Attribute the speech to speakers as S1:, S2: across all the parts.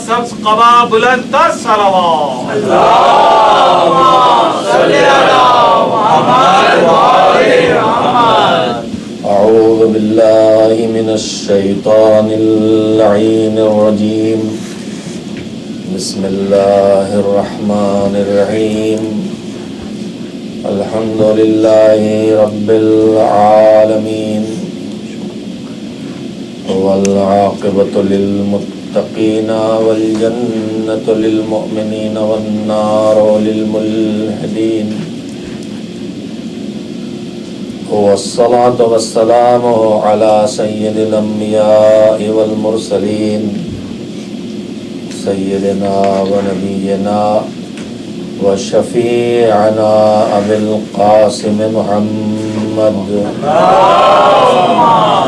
S1: سبز قبا بلند تر صلوات
S2: اللهم صل على محمد وآل محمد.
S3: أعوذ بالله من الشيطان اللعين الرجيم. بسم الله الرحمن الرحيم. الحمد لله رب العالمين والعاقبة للمتقين والجنة للمؤمنين والنار للملحدين. والصلاة والسلام على سيد الأنبياء والمرسلين سيدنا ونبينا وشفيعنا أبي القاسم محمد
S2: اللهم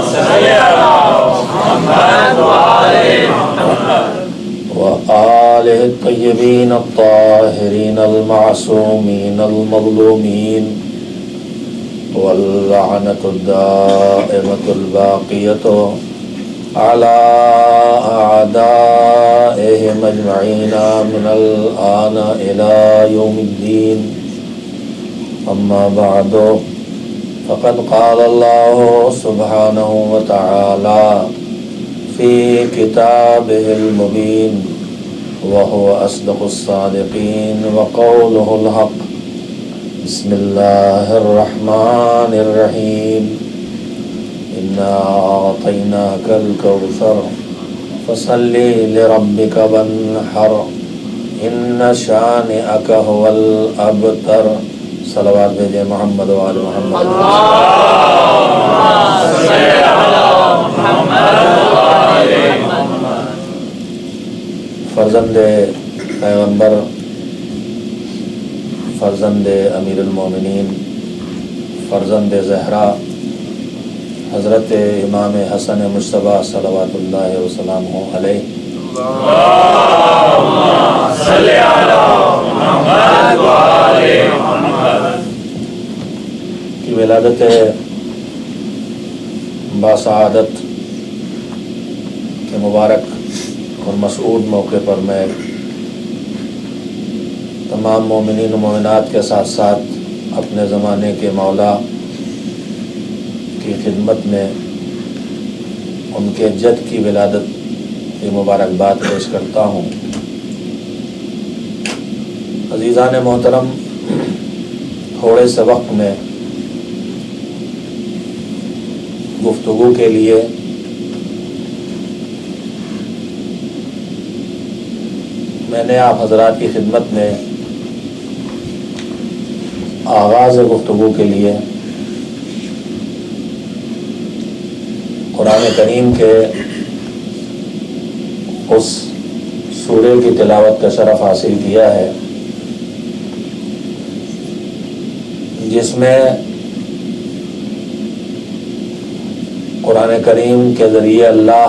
S2: صل على محمد وآل محمد
S3: وآله الطيبين الطاهرين المعصومين المظلومين واللعنة الدائمة الباقية على أعدائهم أجمعين من الآن إلى يوم الدين. أما بعد فقد قال الله سبحانه وتعالى في كتابه المبين وهو أصدق الصادقين وقوله الحق. بسم الله الرحمن الرحيم. إنا أعطيناك الكوثر فصل لربك وانحر إن شانئك هو الأبتر. صلوات بھیجے محمد وآل محمد.
S2: اللهم صل على محمد وآل محمد.
S3: فرزند پیغمبر، فرزند امیر المومنین، فرزند زہرا حضرت امام حسن مجتبیٰ صلوات اللہ وسلامہ علیہ
S2: اللهم صل على محمد وآل محمد.
S3: کی ولادت باسعادت کے مبارک اور مسعود موقع پر میں تمام مومنین و مومنات کے ساتھ ساتھ اپنے زمانے کے مولا کی خدمت میں ان کے جد کی ولادت کی مبارکباد پیش کرتا ہوں. عزیزان محترم، تھوڑے سے وقت میں گفتگو کے لیے میں نے آپ حضرات کی خدمت میں آغاز گفتگو کے لیے قرآن کریم کے اس سورے کی تلاوت کا شرف حاصل کیا ہے جس میں قرآن کریم کے ذریعے اللہ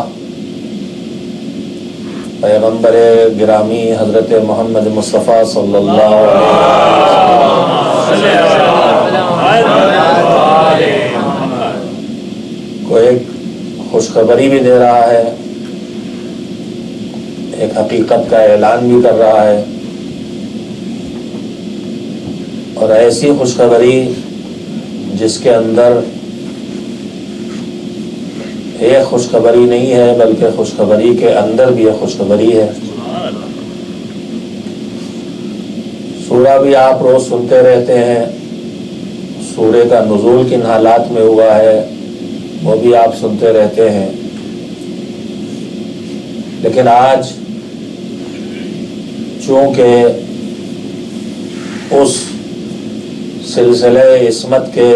S3: پیغمبر گرامی حضرت محمد مصطفیٰ صلی اللہ علیہ وسلم کو ایک خوشخبری بھی دے رہا ہے، ایک حقیقت کا اعلان بھی کر رہا ہے، اور ایسی خوشخبری جس کے اندر ایک خوشخبری نہیں ہے بلکہ خوشخبری کے اندر بھی ایک خوشخبری ہے. سورہ بھی آپ روز سنتے رہتے ہیں، سورے کا نزول کن حالات میں ہوا ہے وہ بھی آپ سنتے رہتے ہیں، لیکن آج چونکہ اس سلسلہ عصمت کے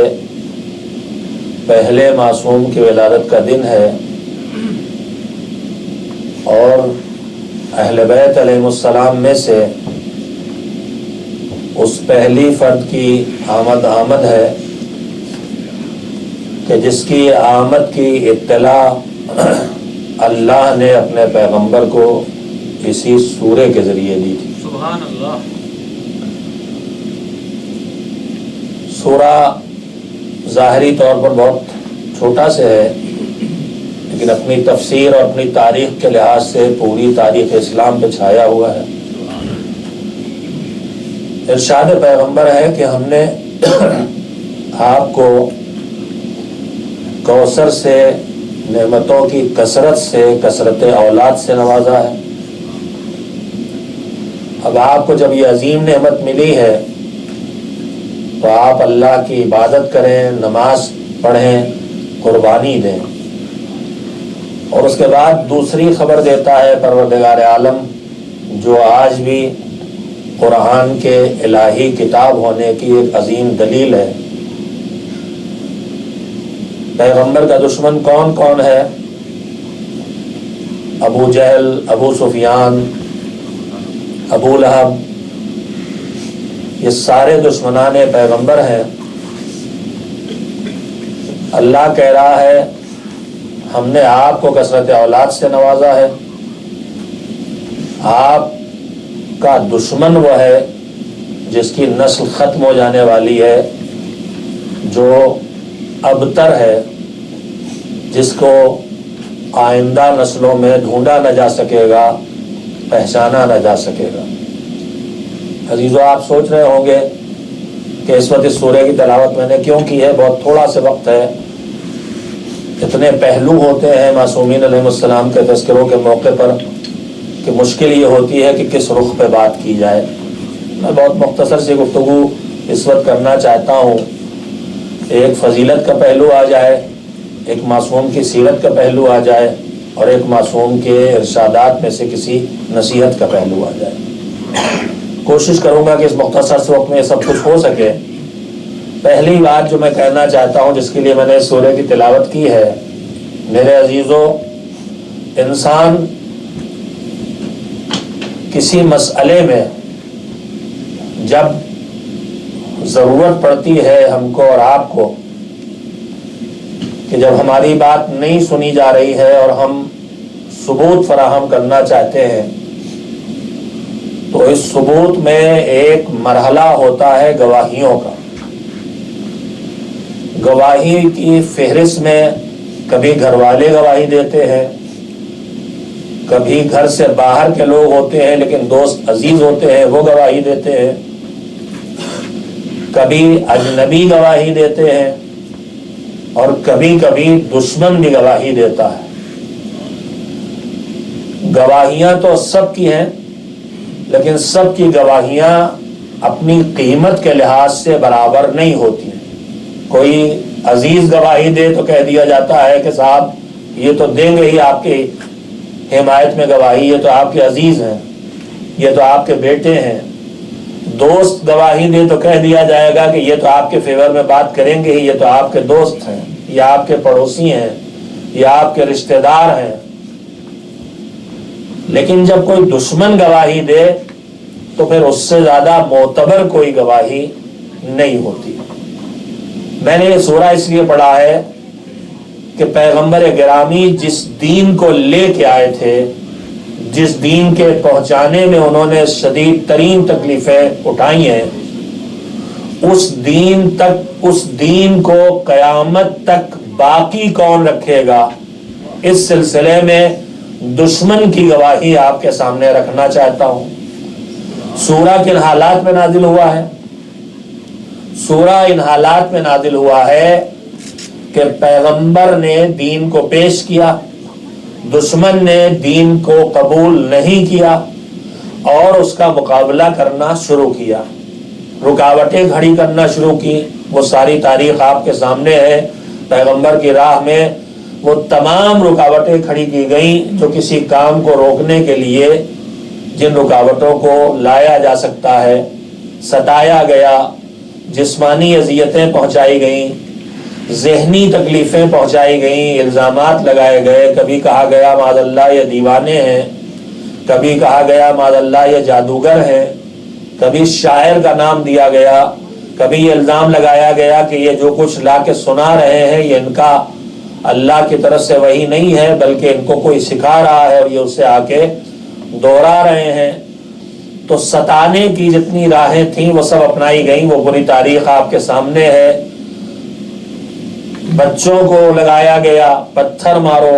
S3: پہلے معصوم کی ولادت کا دن ہے اور اہل بیت علیہ السلام میں سے اس پہلی فرد کی آمد ہے کہ جس کی آمد کی اطلاع اللہ نے اپنے پیغمبر کو اسی سورے کے ذریعے دی تھی.
S1: سبحان اللہ.
S3: سورہ ظاہری طور پر بہت چھوٹا سے ہے، لیکن لیکن اپنی تفسیر اور اپنی تاریخ کے لحاظ سے پوری تاریخ اسلام پہ چھایا ہوا ہے۔ ارشاد پیغمبر ہے کہ ہم نے آپ کو کوثر سے، نعمتوں کی کثرت سے، کثرت اولاد سے نوازا ہے۔ اب آپ کو جب یہ عظیم نعمت ملی ہے تو آپ اللہ کی عبادت کریں، نماز پڑھیں، قربانی دیں۔ اور اس کے بعد دوسری خبر دیتا ہے پروردگار عالم، جو آج بھی قرآن کے الہی کتاب ہونے کی ایک عظیم دلیل ہے۔ پیغمبر کا دشمن کون کون ہے؟ ابو جہل، ابو سفیان، ابو لہب، یہ سارے دشمنان پیغمبر ہیں۔ اللہ کہہ رہا ہے ہم نے آپ کو کثرت اولاد سے نوازا ہے۔ آپ کا دشمن وہ ہے جس کی نسل ختم ہو جانے والی ہے، جو ابتر ہے، جس کو آئندہ نسلوں میں ڈھونڈا نہ جا سکے گا، پہچانا نہ جا سکے گا۔ عزیزو، آپ سوچ رہے ہوں گے کہ اس وقت اس سورہ کی تلاوت میں نے کیوں کی ہے، بہت تھوڑا سا وقت ہے، اتنے پہلو ہوتے ہیں معصومین علیہ السلام کے تذکروں کے موقع پر کہ مشکل یہ ہوتی ہے کہ کس رخ پہ بات کی جائے۔ میں بہت مختصر سی گفتگو اس وقت کرنا چاہتا ہوں۔ ایک فضیلت کا پہلو آ جائے، ایک معصوم کی سیرت کا پہلو آ جائے، اور ایک معصوم کے ارشادات میں سے کسی نصیحت کا پہلو آ جائے۔ کوشش کروں گا کہ اس مختصر سے وقت میں یہ سب کچھ ہو سکے۔ پہلی بات جو میں کہنا چاہتا ہوں، جس کے لیے میں نے اس سورہ کی تلاوت کی ہے، میرے عزیزو، انسان کسی مسئلے میں جب ضرورت پڑتی ہے ہم کو اور آپ کو کہ جب ہماری بات نہیں سنی جا رہی ہے اور ہم ثبوت فراہم کرنا چاہتے ہیں، تو اس ثبوت میں ایک مرحلہ ہوتا ہے گواہیوں کا۔ گواہی کی فہرست میں کبھی گھر والے گواہی دیتے ہیں، کبھی گھر سے باہر کے لوگ ہوتے ہیں لیکن دوست عزیز ہوتے ہیں، وہ گواہی دیتے ہیں، کبھی اجنبی گواہی دیتے ہیں، اور کبھی کبھی دشمن بھی گواہی دیتا ہے۔ گواہیاں تو سب کی ہیں، لیکن سب کی گواہیاں اپنی قیمت کے لحاظ سے برابر نہیں ہوتی ہیں۔ کوئی عزیز گواہی دے تو کہہ دیا جاتا ہے کہ صاحب یہ تو دیں گے ہی آپ کی حمایت میں گواہی، یہ تو آپ کے عزیز ہیں، یہ تو آپ کے بیٹے ہیں۔ دوست گواہی دے تو کہہ دیا جائے گا کہ یہ تو آپ کے فیور میں بات کریں گے ہی، یہ تو آپ کے دوست ہیں، یہ آپ کے پڑوسی ہیں، یہ آپ کے رشتہ دار ہیں۔ لیکن جب کوئی دشمن گواہی دے تو پھر اس سے زیادہ معتبر کوئی گواہی نہیں ہوتی۔ میں نے یہ سورہ اس لیے پڑھا ہے کہ پیغمبر گرامی جس دین کو لے کے آئے تھے، جس دین کے پہنچانے میں انہوں نے شدید ترین تکلیفیں اٹھائی ہیں، اس دین کو قیامت تک باقی کون رکھے گا، اس سلسلے میں دشمن کی گواہی آپ کے سامنے رکھنا چاہتا ہوں۔ سورہ کن حالات میں نازل ہوا ہے؟ سورہ ان حالات میں نازل ہوا ہے کہ پیغمبر نے دین کو پیش کیا، دشمن نے دین کو قبول نہیں کیا اور اس کا مقابلہ کرنا شروع کیا، رکاوٹیں کھڑی کرنا شروع کی۔ وہ ساری تاریخ آپ کے سامنے ہے۔ پیغمبر کی راہ میں وہ تمام رکاوٹیں کھڑی کی گئیں جو کسی کام کو روکنے کے لیے جن رکاوٹوں کو لایا جا سکتا ہے، ستایا گیا، جسمانی اذیتیں پہنچائی گئیں، ذہنی تکلیفیں پہنچائی گئیں، الزامات لگائے گئے۔ کبھی کہا گیا معاذ اللہ یہ دیوانے ہیں، کبھی کہا گیا معاذ اللہ یہ جادوگر ہیں، کبھی شاعر کا نام دیا گیا، کبھی یہ الزام لگایا گیا کہ یہ جو کچھ لا کے سنا رہے ہیں یہ ان کا اللہ کی طرف سے وحی نہیں ہے بلکہ ان کو کوئی سکھا رہا ہے اور یہ اس سے آ کے دوہرا رہے ہیں۔ تو ستانے کی جتنی راہیں تھیں وہ سب اپنائی گئیں۔ وہ پوری تاریخ آپ کے سامنے ہے۔ بچوں کو لگایا گیا پتھر مارو،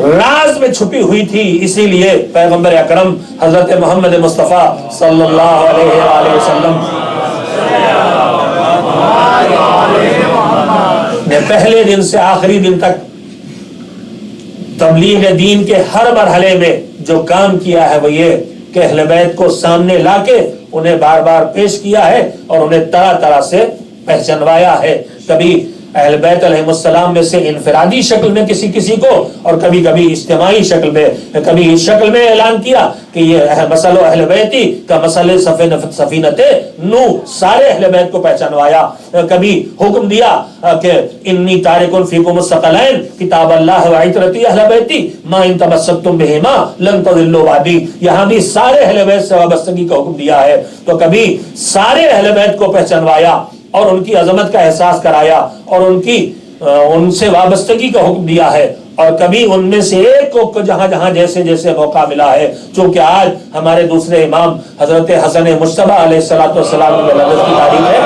S3: راز میں چھپی ہوئی تھی، اسی لیے پیغمبر اکرم حضرت محمد مصطفیٰ صلی اللہ علیہ وآلہ وسلم نے پہلے دن سے آخری دن تک تبلیغ دین کے ہر مرحلے میں جو کام کیا ہے وہ یہ کہ اہل بیت کو سامنے لا کے انہیں بار بار پیش کیا ہے اور انہیں طرح طرح سے پہچانوایا ہے. کبھی اہل بیت علیہ السلام میں سے انفرادی شکل میں کسی کو، اور کبھی کبھی اجتماعی شکل میں، کبھی اس شکل میں اعلان کیا کہ یہ مسئلہ اہل بیتی کا مسئلہ سفینت نوح، سارے اہل بیت کو پہچانوایا. کبھی حکم دیا کہ انی تارکن فیکم الثقلین کتاب اللہ وعترتی اہل بیتی ما ان تمسکتم بہما لن تضلوا بعدی، یہاں بھی سارے اہل بیت سے وابستگی کا حکم دیا ہے. تو کبھی سارے اہل بیت کو پہچانوایا اور ان کی عظمت کا احساس کرایا اور ان سے وابستگی کا حکم دیا ہے، اور کبھی ان میں سے ایک کو جہاں جہاں جیسے جیسے موقع ملا ہے. چونکہ آج ہمارے دوسرے امام حضرت حسن مجتبیٰ علیہ السلام کی ولادت کی تاریخ ہے،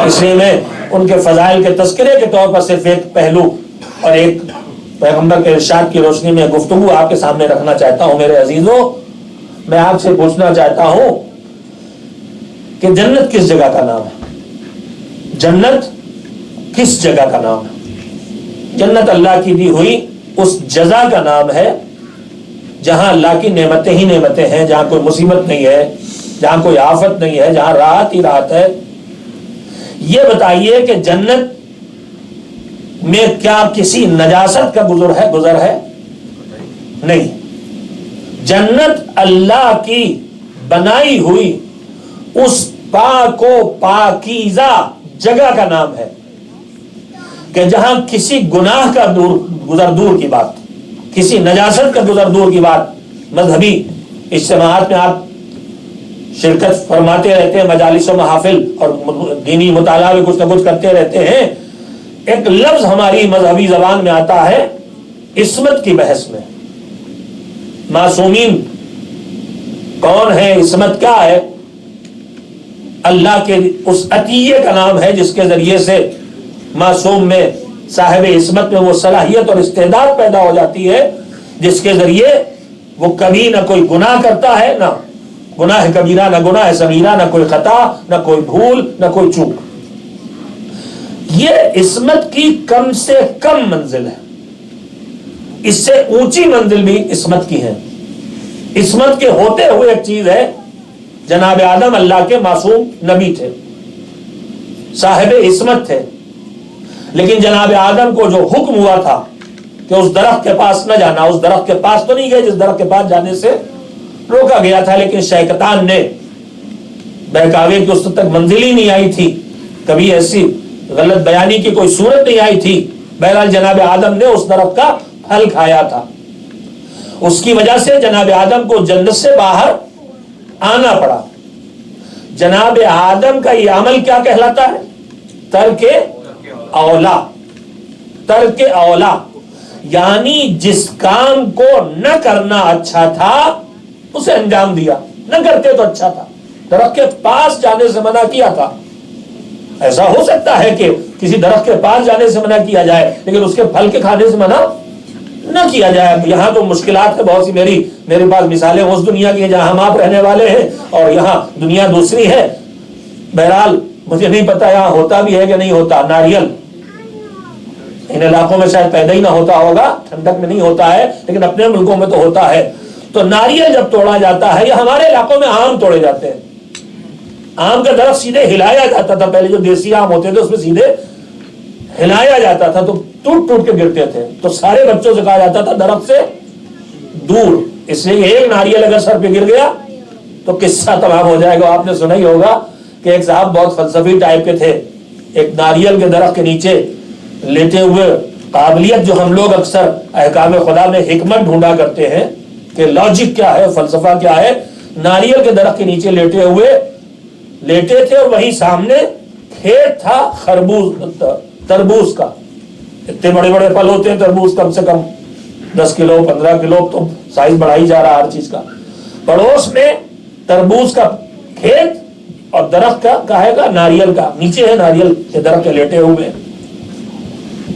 S3: اس لیے میں ان کے فضائل کے تذکرے کے طور پر صرف ایک پہلو اور ایک پیغمبر کے ارشاد کی روشنی میں گفتگو آپ کے سامنے رکھنا چاہتا ہوں. میرے عزیزوں، میں آپ سے پوچھنا چاہتا ہوں کہ جنت کس جگہ کا نام ہے؟ جنت کس جگہ کا نام ہے؟ جنت اللہ کی دی ہوئی اس جزا کا نام ہے جہاں اللہ کی نعمتیں ہی نعمتیں ہیں، جہاں کوئی مصیبت نہیں ہے، جہاں کوئی آفت نہیں ہے، جہاں راحت ہی راحت ہے. یہ بتائیے کہ جنت میں کیا کسی نجاست کا گزر ہے؟ نہیں. جنت اللہ کی بنائی ہوئی اس پاک و پاکیزہ جگہ کا نام ہے کہ جہاں کسی گناہ کا گزر دور کی بات، کسی نجاست کا گزر دور کی بات. مذہبی اجتماعات میں آپ شرکت فرماتے رہتے ہیں، مجالس و محافل اور دینی مطالعہ میں کچھ نہ کچھ کرتے رہتے ہیں. ایک لفظ ہماری مذہبی زبان میں آتا ہے عصمت کی بحث میں. معصومین کون ہے؟ عصمت کیا ہے؟ اللہ کے اس عطیے کا نام ہے جس کے ذریعے سے معصوم میں، صاحب عصمت میں وہ صلاحیت اور استعداد پیدا ہو جاتی ہے جس کے ذریعے وہ کبھی نہ کوئی گناہ کرتا ہے، نہ گناہ کبیرہ، نہ گناہ صغیرہ، نہ کوئی خطا، نہ کوئی بھول، نہ کوئی چوک. یہ عصمت کی کم سے کم منزل ہے. اس سے اونچی منزل بھی عصمت کی ہے. عصمت کے ہوتے ہوئے ایک چیز ہے، جناب آدم اللہ کے معصوم نبی تھے، صاحب عصمت تھے، لیکن جناب آدم کو جو حکم ہوا تھا کہ اس درخت کے پاس نہ جانا، اس درخت کے پاس تو نہیں گئے جس درخت کے پاس جانے سے روکا گیا تھا، لیکن شیطان نے بہکاوے کی اس تک منزل ہی نہیں آئی تھی، کبھی ایسی غلط بیانی کی کوئی صورت نہیں آئی تھی. بہرحال جناب آدم نے اس درخت کا پھل کھایا تھا، اس کی وجہ سے جناب آدم کو جنت سے باہر آنا پڑا. جناب آدم کا یہ عمل کیا کہلاتا ہے؟ ترک اولا. ترک اولا یعنی جس کام کو نہ کرنا اچھا تھا اسے انجام دیا، نہ کرتے تو اچھا تھا. درخت کے پاس جانے سے منع کیا تھا. ایسا ہو سکتا ہے کہ کسی درخت کے پاس جانے سے منع کیا جائے لیکن اس کے پھل کے کھانے سے منع نہ کیا جائے. یہاں تو مشکلات ہے بہت سی. میرے پاس مثالیں اس دنیا کی ہیں جہاں ہم آپ رہنے والے ہیں اور یہاں دنیا دوسری ہے. بہرحال مجھے نہیں پتا یہاں ہوتا بھی ہے کہ نہیں ہوتا. ناریل ان علاقوں میں شاید پیدا ہی نہ ہوتا ہوگا، ٹھنڈک میں نہیں ہوتا ہے، لیکن اپنے ملکوں میں تو ہوتا ہے. تو ناریل جب توڑا جاتا ہے، یا ہمارے علاقوں میں آم توڑے جاتے ہیں. آم کا درخت سیدھے ہلایا جاتا تھا، پہلے جو دیسی آم ہوتے تھے اس میں سیدھے ہلایا جاتا تھا تو ٹوٹ ٹوٹ کے گرتے تھے. تو سارے بچوں سے کہا جاتا تھا درخت سے دور، اس لیے ایک ناریل اگر سر پہ گر گیا تو قصہ تمام ہو جائے گا. آپ نے سنا ہی ہوگا کہ ایک صاحب بہت فلسفی ٹائپ کے تھے، ایک ناریل کے درخت کے نیچے لیٹے ہوئے. قابلیت جو ہم لوگ اکثر احکام خدا میں حکمت ڈھونڈا کرتے ہیں کہ لاجک کیا ہے، فلسفہ کیا ہے. ناریل کے درخت کے نیچے لیٹے تھے اور وہیں سامنے کھیت تھا تربوز کا. اتنے بڑے بڑے پھل ہوتے ہیں تربوز، کم سے کم 10 کلو 15 کلو، تو سائز بڑھا ہی جا رہا ہر چیز کا. پڑوس میں تربوز کا کھیت اور درخت کا کہے گا ناریل کا، نیچے ہے ناریل کے درخت کے لیٹے ہوئے.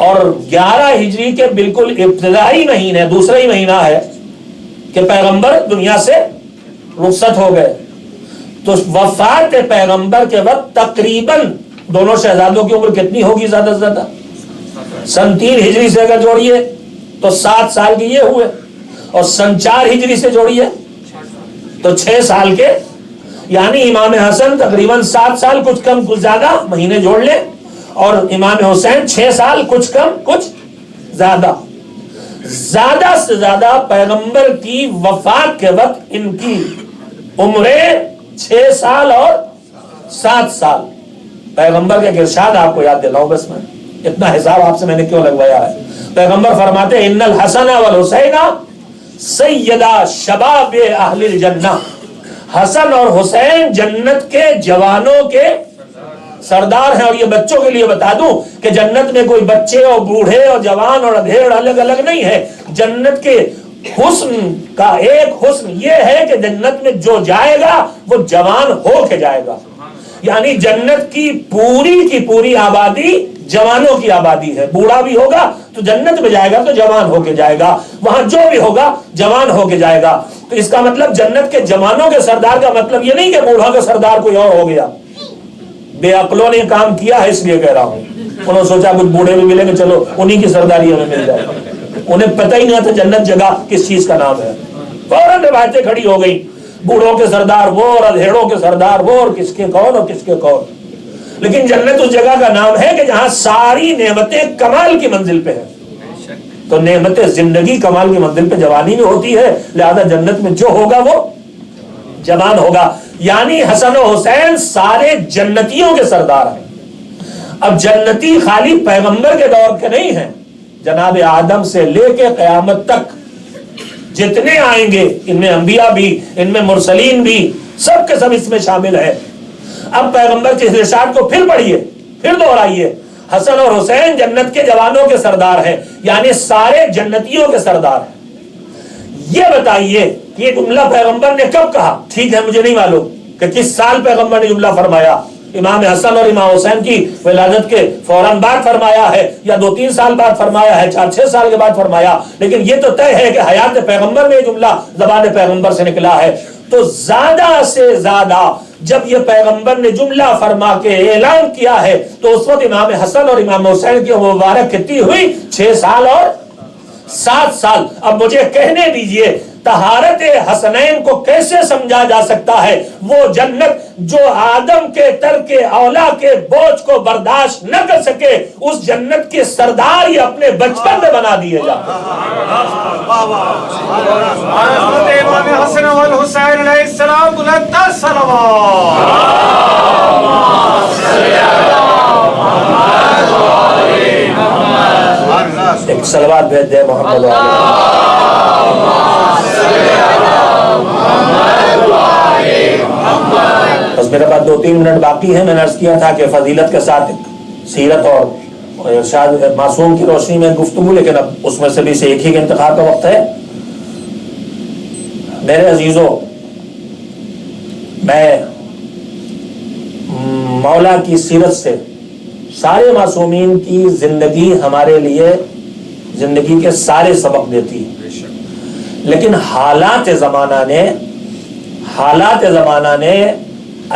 S3: اور 11 ہجری کے بالکل ابتدائی مہینے، دوسرا ہی مہینہ ہے کہ پیغمبر دنیا سے رخصت ہو گئے. تو وفات پیغمبر کے وقت تقریباً دونوں شہزادوں کی عمر کتنی ہوگی زیادہ سے زیادہ؟ 3 ہجری سے اگر جوڑیے تو 7 سال کے یہ ہوئے، اور 4 ہجری سے جوڑیے تو 6 سال کے، یعنی امام حسن تقریباً 7 سال کچھ کم کچھ زیادہ مہینے جوڑ لیں، اور امام حسین 6 سال کچھ کم کچھ زیادہ. زیادہ سے زیادہ پیغمبر کی وفات کے وقت ان کی عمریں 6 سال اور 7 سال. پیغمبر کے ارشاد آپ کو یاد دلاؤں، بس میں اتنا حساب آپ سے میں نے کیوں لگوایا ہے. پیغمبر فرماتے ہیں ان الحسن والحسین سیدہ شباب اہل الجنہ. حسن اور حسین جنت کے جوانوں کے سردار ہیں. اور یہ بچوں کے لیے بتا دوں کہ جنت میں کوئی بچے اور بوڑھے اور جوان اور ادھیڑ الگ الگ نہیں ہے. جنت کے حسن کا ایک حسن یہ ہے کہ جنت میں جو جائے گا وہ جوان ہو کے جائے گا. یعنی جنت کی پوری آبادی جوانوں کی آبادی ہے. بوڑھا بھی ہوگا تو جنت میں جائے گا تو جوان ہو کے جائے گا، وہاں جو بھی ہوگا جوان ہو کے جائے گا. تو اس کا مطلب جنت کے جوانوں کے سردار کا مطلب یہ نہیں کہ بوڑھا کا سردار کوئی اور ہو گیا. بے عقلوں نے کام کیا ہے اس لیے کہہ رہا ہوں. انہوں نے سوچا کچھ بوڑھے بھی ملیں گے، چلو انہی کی سرداری ہمیں مل جائے. انہیں پتہ ہی نہیں تھا جنت جگہ کس چیز کا نام ہے. فوراً روایتیں کھڑی ہو گئی، بوڑھوں کے سردار وہ اور ادھیڑوں کے سردار وہ، اور کس کے کون اور کس کے کون. لیکن جنت اس جگہ کا نام ہے کہ جہاں ساری نعمتیں کمال کی منزل پہ ہیں. تو نعمت زندگی کمال کی منزل پہ جوانی میں ہوتی ہے، لہذا جنت میں جو ہوگا وہ جوان ہوگا. یعنی حسن و حسین سارے جنتیوں کے سردار ہیں. اب جنتی خالی پیغمبر کے دور کے نہیں ہیں، جناب آدم سے لے کے قیامت تک جتنے آئیں گے، ان میں انبیاء بھی، ان میں مرسلین بھی، سب کے سب اس میں شامل ہیں. اب پیغمبر کے ارشاد کو پھر پڑھیے، پھر دہرائیے. حسن اور حسین جنت کے جوانوں کے سردار ہیں، یعنی سارے جنتیوں کے سردار ہیں. یہ بتائیے کہ یہ جملہ پیغمبر نے کب کہا؟ ٹھیک ہے مجھے نہیں معلوم کہ کس سال پیغمبر نے جملہ فرمایا. امام حسن اور امام حسین کی ولادت کے فوراً بعد فرمایا ہے، یا 2-3 سال بعد فرمایا ہے، 4-6 سال کے بعد فرمایا. لیکن یہ تو طے ہے کہ حیات پیغمبر میں یہ جملہ زبان پیغمبر سے نکلا ہے. تو زیادہ سے زیادہ جب یہ پیغمبر نے جملہ فرما کے اعلان کیا ہے تو اس وقت امام حسن اور امام حسین کی مبارک کتنی ہوئی؟ 6 سال اور 7 سال. اب مجھے کہنے دیجئے طہارت حسنین کو کیسے سمجھا جا سکتا ہے؟ وہ جنت جو آدم کے ترک اولا کے بوجھ کو برداشت نہ کر سکے، اس جنت کے سردار یہ اپنے بچپن میں بنا دیے جاتے ہیں.
S1: امام حسن والحسین علیہ السلام بلند صلوات.
S3: ایک صلوات بھیج دے محمد بس میرے پاس 2-3 منٹ باقی ہیں. میں نے عرض کیا تھا کہ فضیلت کے ساتھ سیرت اور ارشاد معصوم کی روشنی میں گفتگو، لیکن اب اس میں سے بھی سے ایک ہی کے انتخاب کا وقت ہے. میرے عزیزوں، میں مولا کی سیرت سے سارے معصومین کی زندگی ہمارے لیے زندگی کے سارے سبق دیتی ہے. لیکن حالات زمانہ نے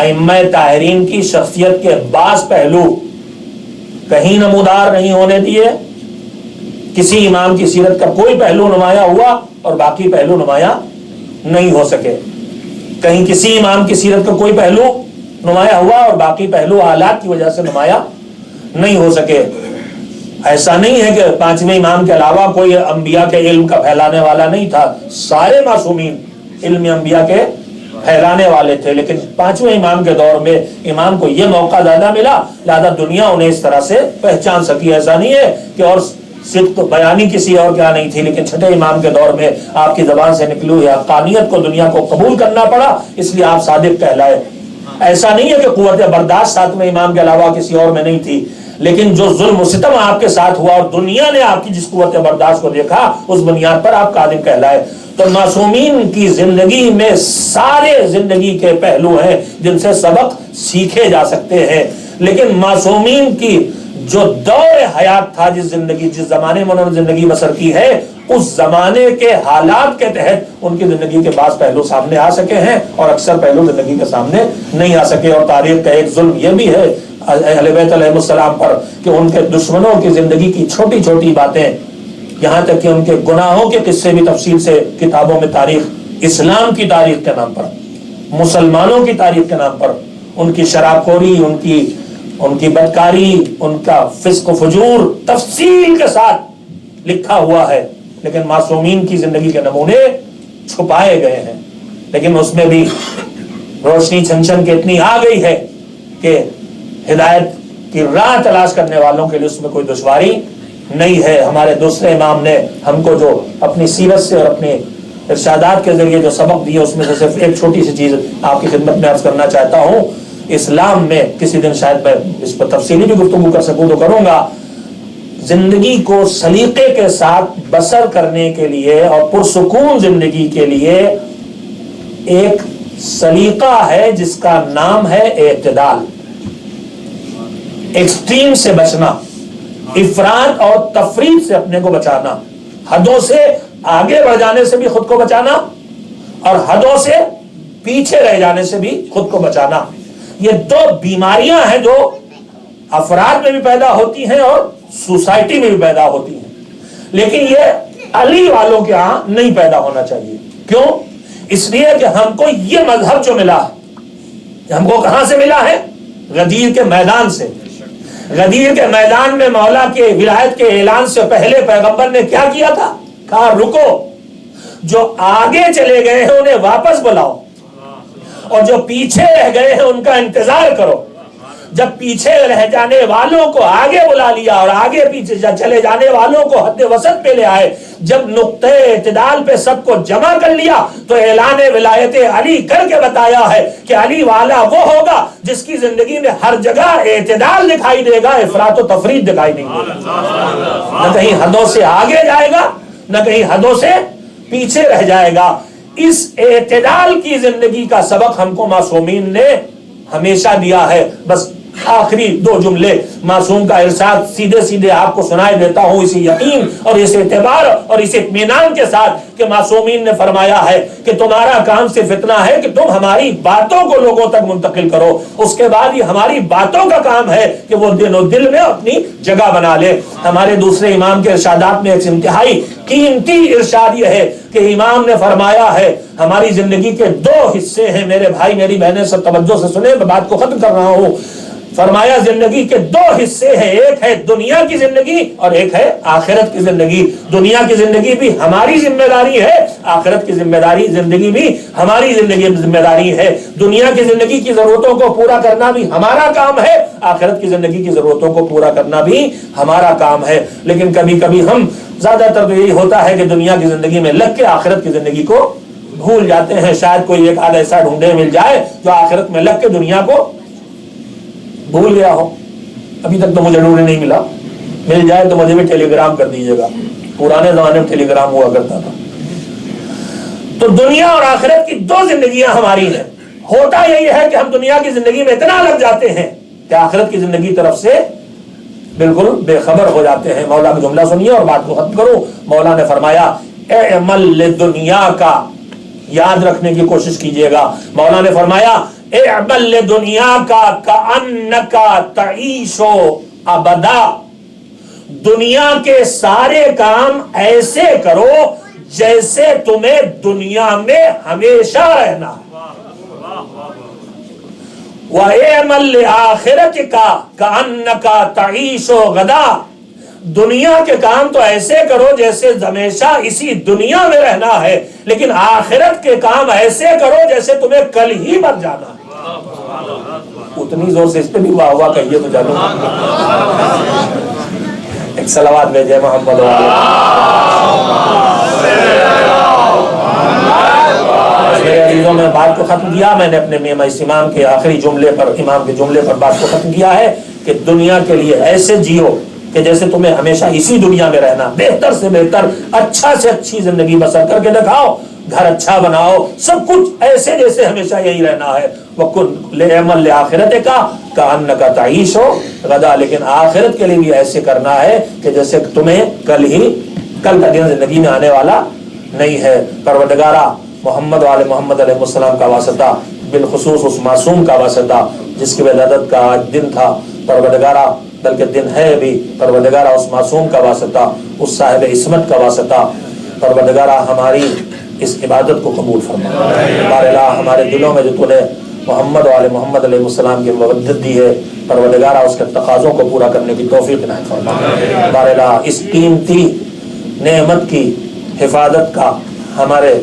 S3: ائمہ طاہرین کی شخصیت کے بعض پہلو کہیں نمودار نہیں ہونے دیے. کسی امام کی سیرت کا کوئی پہلو نمایاں ہوا اور باقی پہلو نمایاں نہیں ہو سکے. کہیں کسی امام کی سیرت کا کوئی پہلو نمایاں ہوا اور باقی پہلو حالات کی وجہ سے نمایاں نہیں ہو سکے. ایسا نہیں ہے کہ 5ویں امام کے علاوہ کوئی انبیاء کے علم کا پھیلانے والا نہیں تھا. سارے معصومین علم انبیاء کے پھیلانے والے تھے، لیکن 5ویں امام کے دور میں امام کو یہ موقع زیادہ ملا، لہذا دنیا انہیں اس طرح سے پہچان سکی. ایسا نہیں ہے کہ اور صدق بیانی کسی اور کیا نہیں تھی، لیکن 6 امام کے دور میں آپ کی زبان سے نکلی ہوئی حقانیت کو دنیا کو قبول کرنا پڑا، اس لیے آپ صادق کہلائے. ایسا نہیں ہے کہ قوت برداشت 7ویں امام کے علاوہ کسی اور میں نہیں تھی، لیکن جو ظلم و ستم آپ کے ساتھ ہوا اور دنیا نے آپ کی جس قوت برداشت کو دیکھا، اس بنیاد پر آپ قادم کہلائے. تو معصومین کی زندگی میں سارے زندگی کے پہلو ہیں جن سے سبق سیکھے جا سکتے ہیں. لیکن معصومین کی جو دور حیات تھا، جس زمانے میں انہوں نے زندگی بسر کی ہے، اس زمانے کے حالات کے تحت ان کی زندگی کے بعض پہلو سامنے آ سکے ہیں اور اکثر پہلو زندگی کے سامنے نہیں آ سکے۔ اور تاریخ کا ایک ظلم یہ بھی ہے اہل بیت علیہ السلام پر کہ ان کے دشمنوں کی زندگی کی چھوٹی چھوٹی باتیں، یہاں تک کہ ان کے گناہوں کے قصے بھی تفصیل سے کتابوں میں تاریخ، اسلام کی تاریخ کے نام پر، مسلمانوں کی تاریخ کے نام پر ان کی شراب خوری، ان کی بدکاری، ان کا فسق و فجور تفصیل کے ساتھ لکھا ہوا ہے، لیکن معصومین کی زندگی کے نمونے چھپائے گئے ہیں۔ لیکن اس میں بھی روشنی چھن چھن کے اتنی آ گئی ہے کہ ہدایت کی راہ تلاش کرنے والوں کے لیے اس میں کوئی دشواری نہیں ہے۔ ہمارے دوسرے امام نے ہم کو جو اپنی سیرت سے اور اپنے ارشادات کے ذریعے جو سبق دیے، اس میں سے صرف ایک چھوٹی سی چیز آپ کی خدمت میں عرض کرنا چاہتا ہوں۔ اسلام میں کسی دن شاید میں اس پر تفصیلی بھی گفتگو کر سکوں تو کروں گا، زندگی کو سلیقے کے ساتھ بسر کرنے کے لیے اور پرسکون زندگی کے لیے ایک سلیقہ ہے جس کا نام ہے اعتدال۔ ایکسٹریم سے بچنا، افراط اور تفریط سے اپنے کو بچانا، حدوں سے آگے بڑھ جانے سے بھی خود کو بچانا اور حدوں سے پیچھے رہ جانے سے بھی خود کو بچانا۔ یہ دو بیماریاں ہیں جو افراد میں بھی پیدا ہوتی ہیں اور سوسائٹی میں بھی پیدا ہوتی ہیں، لیکن یہ علی والوں کے ہاں نہیں پیدا ہونا چاہیے۔ کیوں؟ اس لیے کہ ہم کو یہ مذہب جو ملا ہے، ہم کو کہاں سے ملا ہے؟ غدیر کے میدان سے۔ غدیر کے میدان میں مولا کے ولایت کے اعلان سے پہلے پیغمبر نے کیا کیا تھا؟ کہا رکو، جو آگے چلے گئے ہیں انہیں واپس بلاؤ اور جو پیچھے رہ گئے ہیں ان کا انتظار کرو۔ جب پیچھے رہ جانے والوں کو آگے بلا لیا اور آگے پیچھے چلے جانے والوں کو حد وسط پہ لے آئے، جب نقطہ اعتدال پہ سب کو جمع کر لیا تو اعلان ولایت علی کر کے بتایا ہے کہ علی والا وہ ہوگا جس کی زندگی میں ہر جگہ اعتدال دکھائی دے گا، افراط و تفریط دکھائی نہیں دے گا۔ نہ کہیں حدوں سے آگے جائے گا، نہ کہیں حدوں سے پیچھے رہ جائے گا۔ اس اعتدال کی زندگی کا سبق ہم کو معصومین نے ہمیشہ دیا ہے۔ بس آخری دو جملے معصوم کا ارشاد سیدھے سیدھے آپ کو سنائے دیتا ہوں، اسی یقین اور اس اعتبار اور اس اطمینان کے ساتھ کہ معصومین نے فرمایا ہے کہ تمہارا کام صرف اتنا ہے کہ تم ہماری باتوں کو لوگوں تک منتقل کرو، اس کے بعد یہ ہماری باتوں کا کام ہے کہ وہ دل میں اپنی جگہ بنا لے۔ ہمارے دوسرے امام کے ارشادات میں ایک انتہائی قیمتی ارشاد یہ ہے کہ امام نے فرمایا ہے ہماری زندگی کے دو حصے ہیں، میرے بھائی میری بہنیں سب توجہ سے سنیں، میں بات کو ختم کر رہا ہوں۔ فرمایا زندگی کے دو حصے ہیں، ایک ہے دنیا کی زندگی اور ایک ہے آخرت کی زندگی۔ دنیا کی زندگی بھی ہماری ذمہ داری ہے، آخرت کی زندگی بھی ہماری ذمہ داری ہے۔ دنیا کی زندگی کی ضرورتوں کو پورا کرنا بھی ہمارا کام ہے، آخرت کی زندگی کی ضرورتوں کو پورا کرنا بھی ہمارا کام ہے۔ لیکن کبھی کبھی ہم زیادہ تر تو یہی ہوتا ہے کہ دنیا کی زندگی میں لگ کے آخرت کی زندگی کو بھول جاتے ہیں۔ شاید کوئی ایک آدھ ایسا ڈھونڈے مل جائے جو آخرت میں لگ کے دنیا کو بھول گیا ہو۔ ابھی تک تو مجھے ڈھونڈے نہیں ملا، مل جائے تو مجھے بھی ٹیلی گرام کر دیجیے گا، پرانے زمانے میں ٹیلی گرام ہوا کرتا تھا۔ تو دنیا اور آخرت کی دو زندگیاں ہماری ہیں۔ ہوتا یہی ہے کہ ہم دنیا کی زندگی میں اتنا لگ جاتے ہیں کہ آخرت کی زندگی طرف سے بالکل بے خبر ہو جاتے ہیں۔ مولا کا جملہ سنیے اور بات کو ختم کروں۔ مولا نے فرمایا اعمل لدنیا کا، یاد رکھنے کی کوشش کیجیے گا۔ مولا نے فرمایا اعمل لدنیا کا کأنکا تعیش ابدا، دنیا کے سارے کام ایسے کرو جیسے تمہیں دنیا میں ہمیشہ رہنا ہے۔ وَاعْمَلْ لِآخِرَتِكَ كَأَنَّكَ تَعِيشُ غَدًا، دنیا کے کام تو ایسے کرو جیسے ہمیشہ اسی دنیا میں رہنا ہے، لیکن آخرت کے کام ایسے کرو جیسے تمہیں کل ہی مر جانا ہے۔ اتنی زور سے اس پہ بھی واہ واہ کہیے تو جانو۔ ایک صلوات بھیجے محمد میرے عزیزوں، میں بات کو ختم کیا، میں نے اپنے امام کے آخری جملے پر، امام کے جملے پر بات کو ختم کیا ہے کہ دنیا کے لیے ایسے جیو کہ جیسے تمہیں ہمیشہ اسی دنیا میں رہنا، بہتر سے بہتر، اچھا سے اچھی زندگی بسر کر کے دکھاؤ، گھر اچھا بناؤ، سب کچھ ایسے جیسے ہمیشہ یہی رہنا ہے۔ وَقُلْ لِعْمَلْ لِآخِرَتِكَ کأنک تعیش غدا، لیکن آخرت کے لیے بھی ایسے کرنا ہے کہ جیسے تمہیں کل کا دن زندگی میں آنے والا نہیں ہے۔ پروردگارہ محمد وآل محمد علیہ السلام کا واسطہ، بالخصوص اس معصوم کا واسطہ جس کی ولادت کا آج دن تھا، پروردگارہ بلکہ دن ہے بھی، پروردگارہ اس معصوم کا واسطہ، اس صاحب عصمت کا واسطہ، پروردگارہ ہماری اس عبادت کو قبول فرما۔ بار الہ ہمارے دلوں میں جو تو نے محمد وآل محمد علیہ السلام کی مودت دی ہے، پروردگارہ اس کے تقاضوں کو پورا کرنے کی توفیق عنایت فرما۔ بار الہ اس قیمتی نعمت کی حفاظت کا ہمارے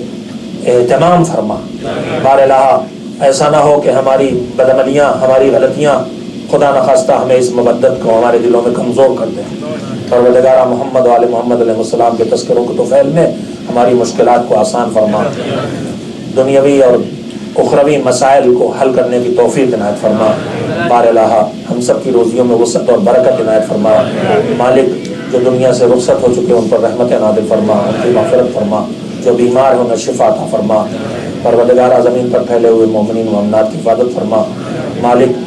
S3: اہتمام فرما۔ بار الہ ایسا نہ ہو کہ ہماری بدعملیاں، ہماری غلطیاں خدا نخواستہ ہمیں اس مودت کو ہمارے دلوں میں کمزور کر دیں۔ پروردگارہ محمد وآل محمد علیہ السلام کے تذکروں کو طفیل میں ہماری مشکلات کو آسان فرما، دنیاوی اور اخروی مسائل کو حل کرنے کی توفیق عنایت فرما۔ بار الہ ہم سب کی روزیوں میں وسعت اور برکت عنایت فرما۔ مالک جو دنیا سے رخصت ہو چکے ان پر رحمت نازل فرما، ان کی مغفرت فرما، جو بیمار ہیں انہیں شفا عطا فرما۔ پروردگارہ زمین پر پھیلے ہوئے مومنین و مومنات کی حفاظت فرما۔ مالک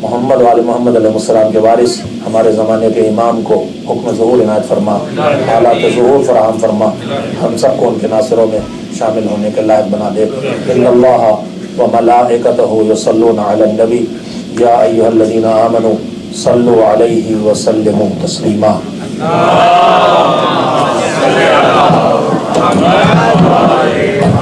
S3: محمد وآل محمد علیہ السلام کے وارث ہمارے زمانے کے امام کو حکم ظہور عنایت فرما، حالات ظہور فراہم فرما، ہم سب کو ان کے ناصروں میں شامل ہونے کے لائق بنا دے۔ ان اللہ وملائکتہ یصلون علی النبی یا ایھا الذین آمنوا صلوا علیہ وسلموا تسلیما۔